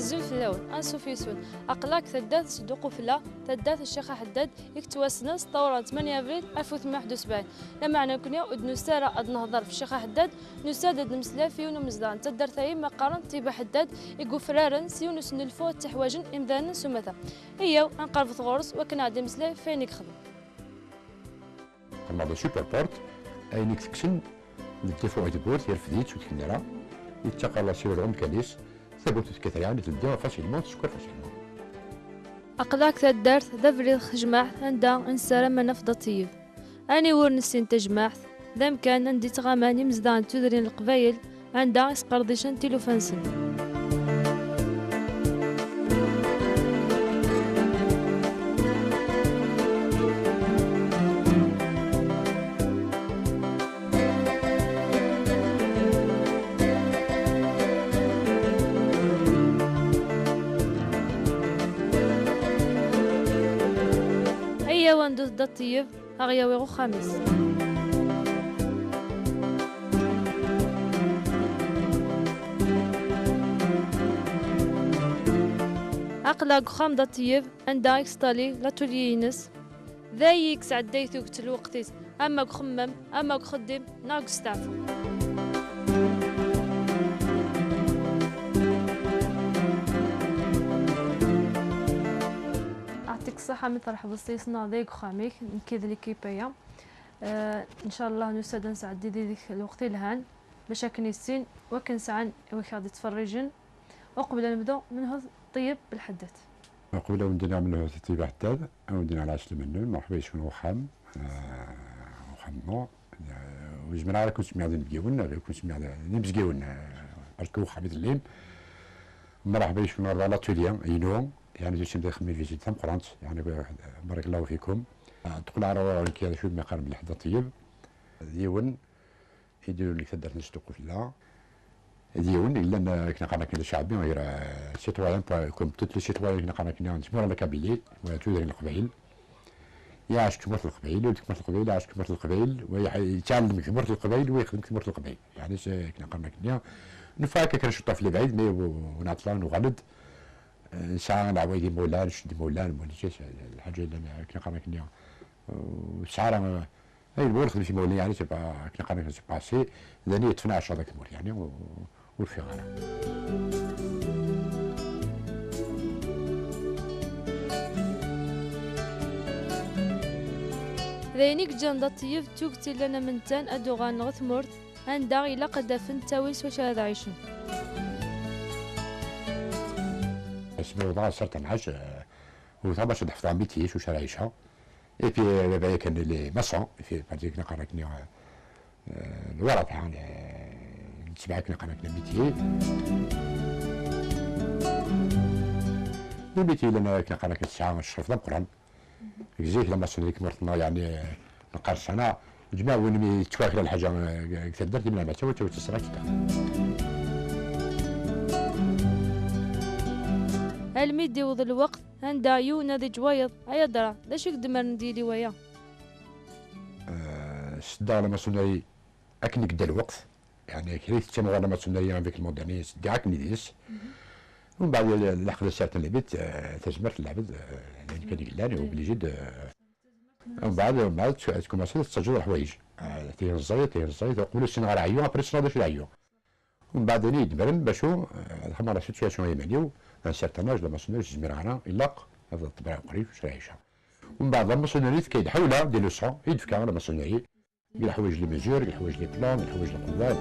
زين فلاون انسوفيسون اقلاك تدات صدوق فلا تدات الشيخ حداد يكتواسنس طورة 8 افريل 1871 لما عنا كنيا ود نسارة اد نهضر في الشيخ حداد نسادد نمسلافي ونمزدان تدار ثاي مقارن تيبا حداد يقفرارن سيونس نلفو التحواجن امدان سمثا هي انقرب غورس وكنادي مسلاف فين يخدم كما سوبر بورت اينيك تكسن الدفوع دبورت يرفديت وتكنرا يتقى الله سير العم كاليس ثبوت كثير يعني تلديها فاسيلمون تسكر فاسيلمون أقلاك تدارت ذبري الخجماع عندها انسارة من نفضة طيب أني ورنسين تجماع ذا مكان عندي تغاماني مزدان تدرين القبايل عندها اسقرديشان تيلوفانسن واندوز دا طيب أغياويغو خامس أقلاق خام دا طيب عندها إكستالي لاتوليينس ذا يكس عديتو كتلوقتيس أما خمم أما خدم ناقص تعفو الصحة مثل حبسيسنا ذيك خاميك كذا ليكيبايا ان شاء الله نسعد نسعد ذيك الوقت الهان باش كنيسين وكنسعن وكاد يتفرجن وقبل نبداو منه طيب بالحدث قبل ودنا منه طيب بالحدث ودنا على عشل منه مرحبا يكون وخام وخامو وجمنا على كنت سمعنا نبيون كنت سمعنا نبزقيون بركو خامد الليل مرحبا يكون على توليا ينوم يعني جيت نبدا نخمم في جيت قرانت يعني بارك الله فيكم تقول على كذا شويه ما قارب الحدا طيب ديون يديروا لك تقدر نصدقوا في الله ديون الا كنا قرنا كذا شعبي غير سيتوالين كوم توت لي سيتوالين كنا قرنا كنا نسمور على كابيلي وتودرين القبائل يعيش كبرت القبائل وكبرت القبائل يعيش كبرت القبائل ويتعلم كبرت القبائل ويخدم كبرت القبائل يعني كنا قرنا كنا نفاكر كنشطوا في البعيد مي ونعطلان ونغلد ساعة العوايدي مولان شدي مولان موليش الحاجة اللي كنا قرنا كنا وساعة هاي البول خدم في مولان يعني تبقى كنا قرنا كنا سباسي ذاني يتفنى عشرة ذاك المول يعني والفي غانا ذينيك جان دا طيب توقتي لنا منتان أدوغان غثمورت عندها إلا قدافن تاويس واش هذا عيشن اسمه وضع صرت معاش وطبعا شد حفظ عميتيش وش رايشها اي بي بابا كان لي ماسون في بارتي كنا قرا كنا الورا تاع نتبع كنا قرا كنا ميتي الميتي لما كنا قرا كنا الساعه نشرف القران زيك لما سنيك مرتنا يعني نقار سنه جماعه وين يتواكل الحاجه كثرت من ما تو تسرعت الميدي وذ الوقت عندها يونا ذي جوايض أيضرا لاش يقدمر نديري ويا سدا لما سنري أكن قد الوقت يعني كريت تسمى لما سنري أنا فيك المودرنية سدا أكن ديس ومن بعد لحظة ساعة اللعبت تجمرت اللعبت يعني كان يقلاني وبليجيد ومن بعد تكون مسألة تسجل الحوايج تيرزاي تقول السنة غير عيون أبري السنة باش العيون ومن بعد يدبرن باشو الحمد لله سيتواسيون يمانيو ان سيرتان اج لما سنريت زميرانا إلاق هذا الطبيعة قريب واش رايشة ومن بعد لما سنريت كيدحولها دي لوسون يدفكا لما سنريت قال حوايج لي ميزور قال حوايج لي بلان قال حوايج القوات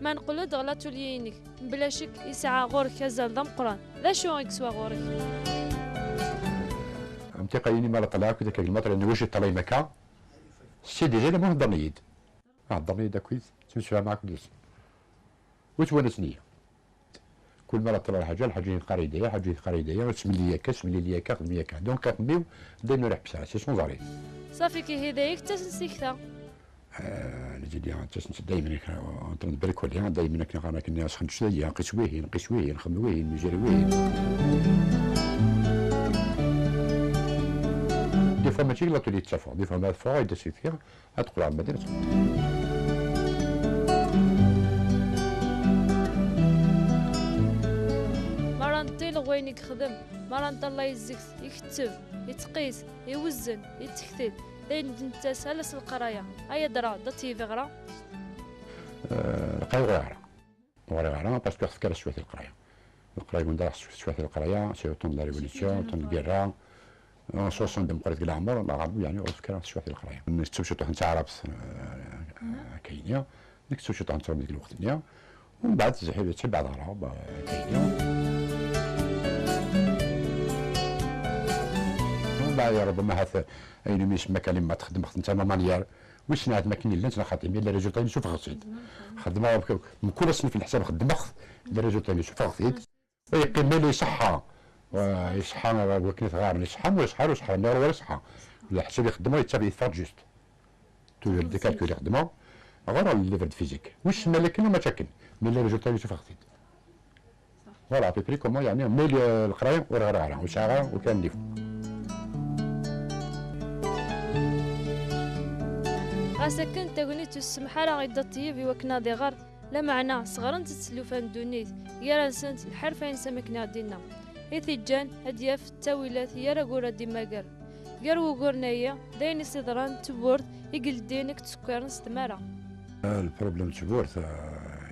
ما نقولو دغلا توليينك بلا شك يسعى غورك كازال ضم قران لا شو يكسوا غورك امتقيني مال طلاق كذا كلمات لان وش طلع مكان سي ديجا ما هضرنيد هضرنيد كويس تمشي معاك دوس وتونسني كل مره طلع حاجه الحاجه قريديه حاجه قريديه وتسمي لي كا خدميه كا دونك كميو ديما نروح بساعه سي سون زاري صافي كي هدايك تسنسيكتا ديالي دائما نطرد بريكولي دائما كنا سخن شويه نقيس ويه نخدم ويه نجري ويه. دي فوا ماشي لا تولي تسافر دي فوا ما فوا يدا سي فيها تدخل على المدينه. مرة نطيل وين يخدم، مرة نطلع يزكت يكتب يتقيس يوزن يتكتب داين انت سالس القرايه ايا درا دتي في غرا القرايه غير باسكو خصك شويه القرايه من دار شويه القرايه سي طون لا ريفوليسيون طون الكيرا 60 ديمقراطيه ديال العمر العرب يعني وفكر شويه القرايه نكتب شي طون نتاع عرب كاينه نكتب شي طون نتاع ديك الوقت نيا ومن بعد تبع العرب كاينه بعد ربما هذا اين مش مكان ما تخدم انت مانيير واش نعاد ما كاين لا انت خاطر لا ريزولطا نشوف غصيد خدمه من كل سنه في الحساب خدمه لا ريزولطا نشوف غصيد يقيم لي صحه ويصحى وكنت غير يصحى ويصحى نور ولا صحى على حسب يخدموا يتبع يفرق جوست تو دي كالكول يخدموا غير الليفر فيزيك واش ما كاين ما تاكل من لا ريزولطا نشوف غصيد فوالا بيبري كومون يعني ميل القرايه وغير وشاغا وكان ليفو. غاسكن تاغني تسمح راه غيدا طيب يوكنا دي غار لا معنى صغرن تسلوفان دونيت يا راسنت الحرفين سمكنا دينا إثيجان هدياف التاويلات يا راكورا ديما كار كارو كورنايا داين صدران تبورت يقل دينك تسكرن ستمارا البروبليم تبورت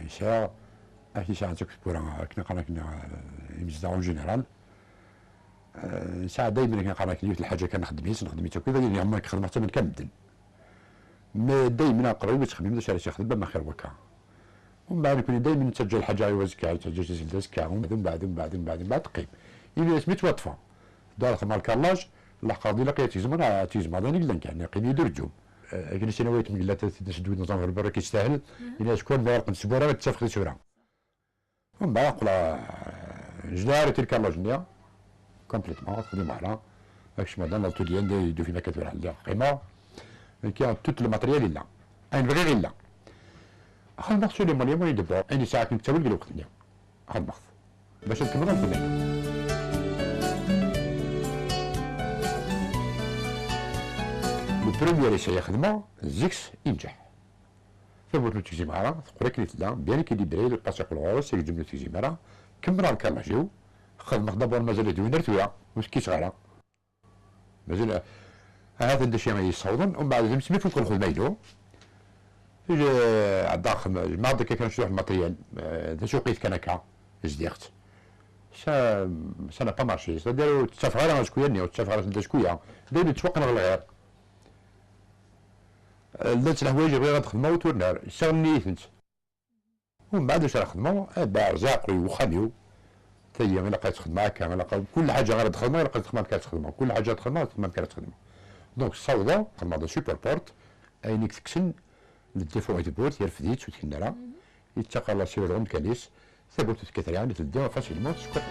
إيشا أكيد شاعر تكبر كنا يمزدعون جنرال ساعة دايما كنا قرانا كليوت الحاجة كنخدميت كذا يعني عمرك خدمة حتى من كنبدل ما دايما قريب تخدم باش راه يخدم ما خير وكا ومن بعد يكون دايما تسجل حاجه يوزكا تسجل داسكا ومن بعد تقيم إذا سميت وطفه دار ثم الكلاج لحقا دي لقيت تيزما هذا نقول لك يعني قيم يدرجو كاين شي نويت من قلات تدوي نظام في البر كيستاهل الى شكون ما يرقد سبوره تتفق سبوره ومن بعد قلا جدار تلك اللاجنيه كومبليتمون تخدم معنا هاكش مادام لو ديال يدو في مكاتب على قيمه كي توت الماتريال لا اين بغي لا خل ناخذ لي مالي وين دبر اني ساعات نكتب لك الوقت نيا خل ناخذ باش نكمل الفنان البروميير شي يخدمه زيكس ينجح ثبت له تيجي معاه تقول لك لا بيان كي يدير الباسيق الغوص يجي له تيجي معاه كمل الكلام جيو خدمه دابور مازال يدوي نرتويا واش كي صغيره مازال هذا الشيء ما يصوضن ومن بعد يمشي فوق الخدمه يدو يجي الداخل ما عندك كان شي واحد الماتريال ذا شوقيت كان هكا ازديخت سا با مارشي داروا التفغيره على شكون والتفغيره نتا شكون داير تسوقنا غير لات الحوايج بغي غتخدمو وتورنار شغل نيتنت ومن بعد واش نخدمو باع زاقري وخاميو حتى هي ما لقيت خدمه هكا ما لقيت كل حاجه غير تخدمها ما لقيت خدمه كانت تخدمها كل حاجه تخدمها ما كانت تخدمها دونك الصوضه خدمه دو سوبر بورت اينيك تكسن الديفو يتبوت يرفديت وتكنرا يتقى الله سير العمد كاليس ثبوت تكثر يعني تلديها فاسيلمون تسكر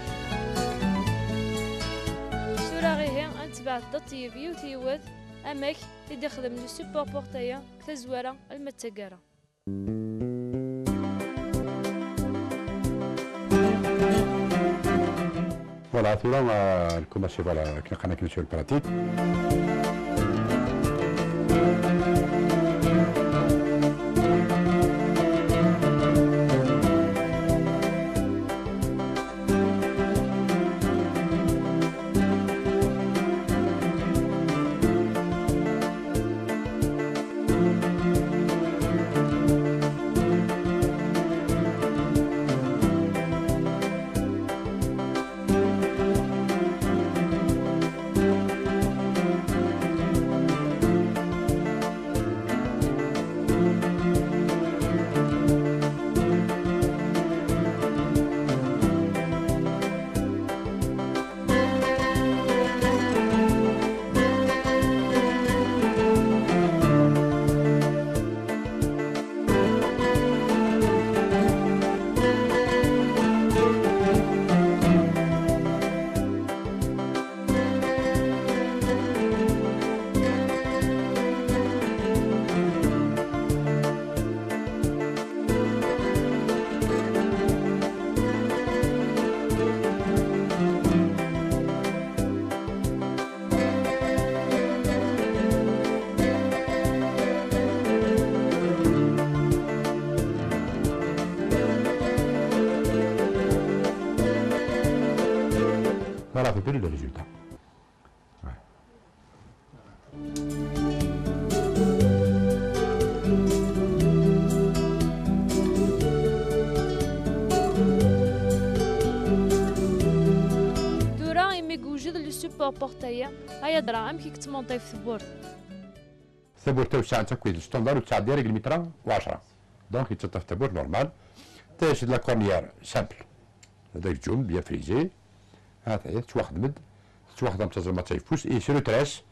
سورة غيهي انتبعت دطيب يوتيوث اماك اللي يخدم لو سوبر بورتايا كتزوارة المتقارة فوالا ثورة الكوماسي فوالا كنا قناة كنسيو البراتيك Voilà à peu près le résultat. Ouais. دورا إمي يوجد لو سوبور بورتايا هيا دراهم كي كتمونطي في ثبورت. الثبور توسع تكوين ستوندار وتسع ديالك المتر و10 دونك يتطف ثبور نورمال تاش لا كورنيير سامبل هذاك الجون بيان فريزي هذا تواخدمد تواخدم تزرم ما تايفوس اي سيرو تراس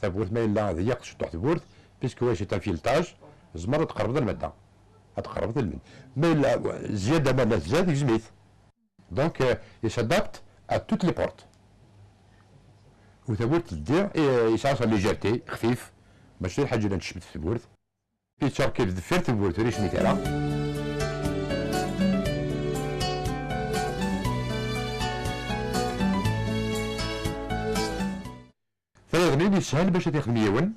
ثبورت ما الا ضيق شطوح ثبورت بيسكو واش تا فيلتاج زمر تقرب الماده تقرب الماء ما الا زياده ما لا زاد يزميت دونك يسادابت ا توت لي بورت وثبورت تدير يسعى ليجيرتي خفيف ماشي الحاجه اللي نشمت في الثبورت كيتشاركي دفير الثبورت ريش ميتالا ثاني يسهل باش تخدم يون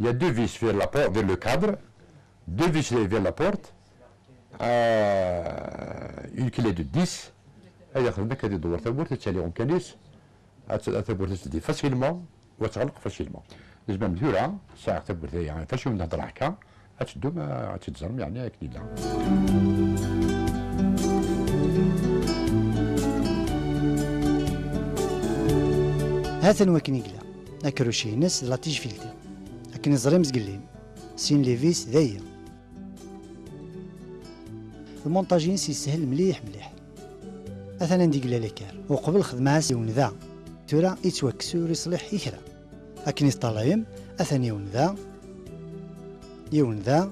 يا دو فيس في لابور فير لو كادر دو فيس فير لا بورت اون كلي دو 10 هذا خدمك هذه دور ثبورت تسالي اون كانيس ثبورت تسدي فاسيلمون وتغلق فاسيلمون لازم مديوره ساعه ثبورت يعني فاش نهضر هكا تدو ما تتزرم يعني هكذا لا هاتن وكنيكلا اكروشي ناس لا تيج فيلتي لكن زريم زقلين سين ليفيس ذايا المونتاجين سيسهل مليح مثلا ديكلا ليكار وقبل خدمها سيون ذا تورا يتوكسو يصلح يكرا لكن يطلعيم اثني يون ذا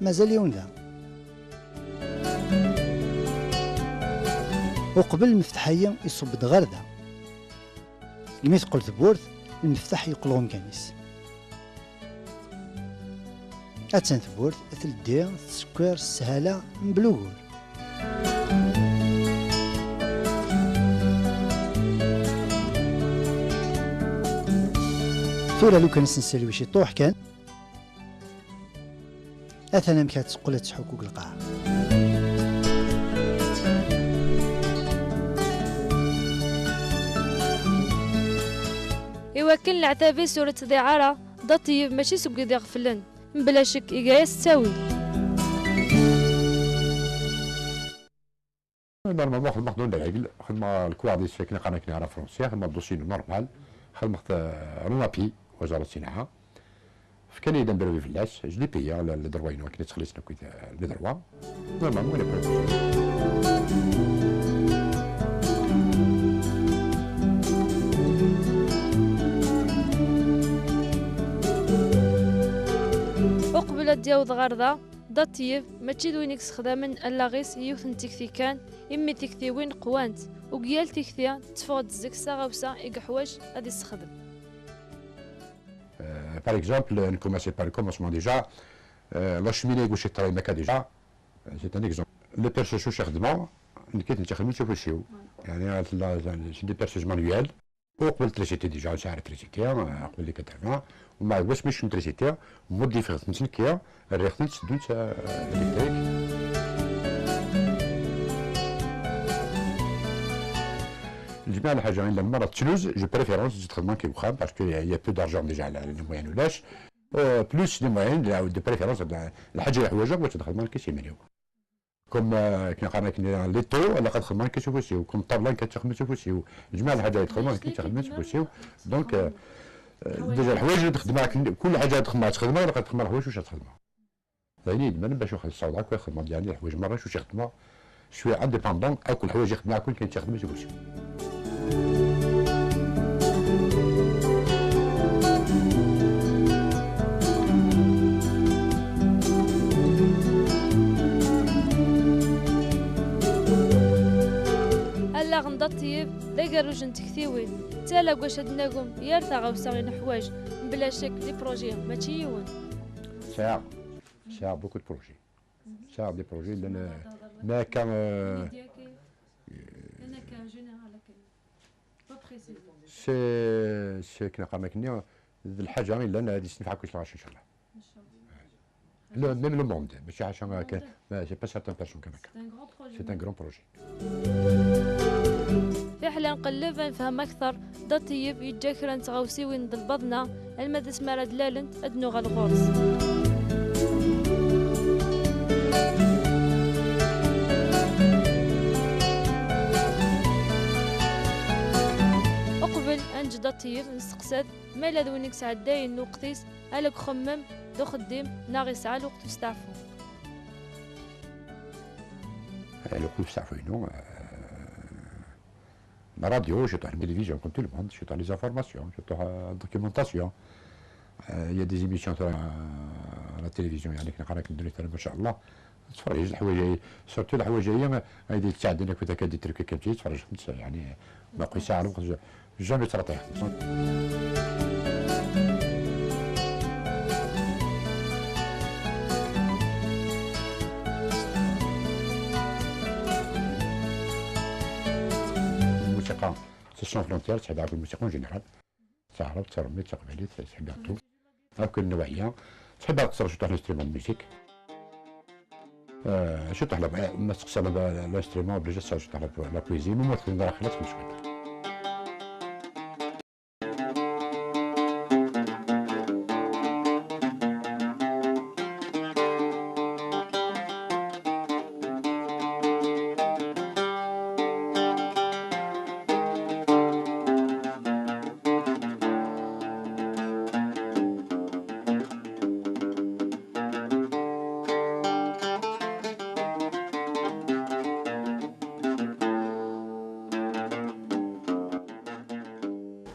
مازال يون ذا وقبل المفتاحية يصب دغار ذا لما تقول ثبورت المفتاح يقلون كانيس اتسان ثبورت ثلدي تسكر السهالة مبلوغور ثورة لو كان نسنسلوي شي طوح كان اثنا مكات تقول تحكوك القاع إوا كان العتابي سورة ذعارة دا طيب ماشي سوق دي غفلن بلا شك إيقايس تساوي نورمالمون خدمة خدمة العقل خدمة الكواديس كنا قانا كنا فرونسيا خدمة دوسي نورمال خدمة رونابي وزارة الصناعة فكان يدن بروي في اللاس جلي بيا لدروين وكنا تخلصنا كويت لدروا نورمالمون ولا وقبل دياوض غارضة دا طيب ماشي دوينك خدامن الا غيس يوث تكثي كان امي تكثي وين قوانت وقيال تكثي تفوض الزكسة غوسا إيق حواج غادي يستخدم. Par exemple, on commence par le commencement déjà. La cheminée gauche est travaillée déjà. C'est un exemple. Le perçage chardement, une quête de chardement sur le chio. C'est des perçages manuels. وقبل تريسيتي ديجا شعر تريسيتي قبل اللي كتعمل وما واش مش تريسيتي موديفير نسلكيا الريختن تسدوت الكتريك الجميع الحاجه الا مره تلوز جو بريفيرونس تخدم كي وخام باسكو يا بو دارجون ديجا على لي موين ولاش بلوس لي موين دو بريفيرونس الحاجه اللي حوايجك باش تخدم كي سيمينيو كوم كنا قرنا كنا لي طو ولا قد خدمان كيشوفوسيو كوم طابلان كتخدم كيشوفوسيو جميع الحاجات تخدم كيشوفوسيو دونك ديجا الحوايج اللي تخدمها كل حاجه تخدمها ولا قد تخدم الحوايج واش تخدمها ثاني يدمن باش ياخذ الصوت هكا يخدم ديالي الحوايج مره واش يخدمها شويه انديباندون او كل حوايج يخدمها كل كاين تخدم كيشوفوسيو غنضا طيب ذاك الرجل تكثيوي تالا واش هادناكم يارتا غاوساين حوايج بلا شك لي بروجي ماشي يون ساعة بوكو دو بروجي ساعة دي بروجي لان ما كان انا كجينيرال با بريسيز سي كنا قام كني الحاجة الا انا هادي نفعك واش ان شاء الله لا ميم لو موند ماشي عشان سي با سيرتان بيرسون كما سي ان غران بروجي في حال نقلب نفهم أكثر دا طيب يتجاكرا نتغوسي وين ضلبضنا المدى سمارة دلالنت أدنو غالغورس. أقبل أنجد طيب نسقسد ما إلا ذوينك ساعد داين نوقتيس ألك خمم دو خديم ناغي ساعة الوقت يستعفو. الوقت يستعفو ينو la radio, je suis à la télévision comme tout le monde, je suis dans les informations, je suis dans la documentation. Il y a des émissions à la télévision, يعني كنا قراك ندير ما شاء الله تفرج الحوايج سورتو الحوايج هي هذه تساعد انك كنت كدير تركي كتجي تفرج يعني باقي ساعه الوقت جامي ترطيح. الموسيقى سون فرونتير تحب الموسيقى جينيرال تعرف ترمي تقبلي تحب تو هاك النوعيه تحب اكثر شو تاع الانسترومون ميوزيك شو تاع ما تقصى الانسترومون بلي شو تاع لا كويزين وما تقدر خلاص مش كده.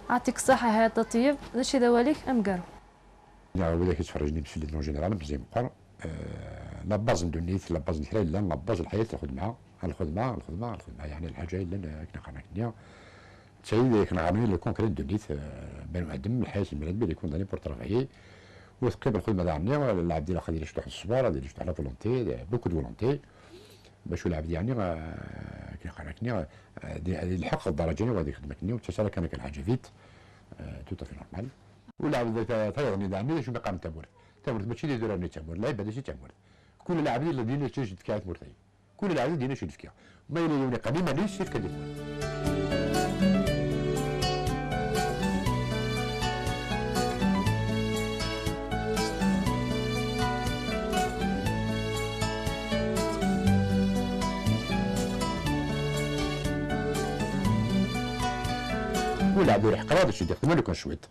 يعطيك الصحة يا طيب نشي ذواليك أم قالوا؟ لا ولا كيتفرجني في الفيلم جينيرال مزيان مقر لا باز ندونيت لا باز نحري لا باز الحياة الخدمة يعني الحاجة اللي كنا قرنا تسعيد كنا عاملين لو كونكريت دونيت بين عدم الحياة المراد بلي يكون داني بور ترافايي وثقيب الخدمة دارني العبد ديال خلي يشطح الصبر هذا يشطح لا فولونتي بوكو دو فولونتي باش العبد يعني كنا قرنا الحق الدرجة وهذه خدمتني وتسالك انا كالحاجة فيت تو تافي نورمال والعبد تايرني دعني شنو قام تامور ماشي اللي يدير راني تامور لا يبدا شي تامور كل العبد اللي دينا تجد كانت مرتي كل العبد دينا شي فيها ما يلي قديم مانيش شي كدير ولا عبد يروح قرا باش يدير خدمه لو كان شويت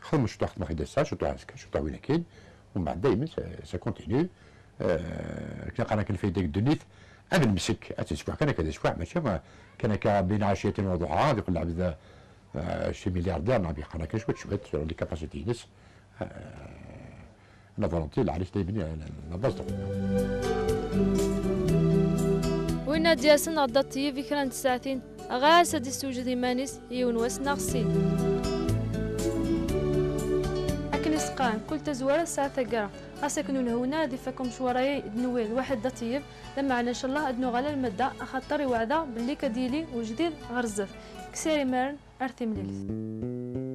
خدمه شو خدمه خدمه ساعه شو هكا شو وين كاين ومن بعد دائما سا كونتينيو كان قرا كان في ديك الدنيت انا نمسك اسبوع كان كذا اسبوع ماشي كان بين عشيه وضحاها يقول العبد شي ملياردير نبي قرا كان شويت سور لي كاباسيتي ناس لا فولونتي اللي عرفت يبني لا باز وين دياسن غدا طيب كران ساعتين غاس هادي السوجة مانيس يونوس ناغسين أكن إسقان كل تزوار الساعة تقرا أسكنون هنا دي فكم شوراي نويل واحد دا طيب لما على إن شاء الله أدنو غالا المدة أخطري وعدا باللي كديلي وجديد غرزف كسيري مارن أرثي مليلس.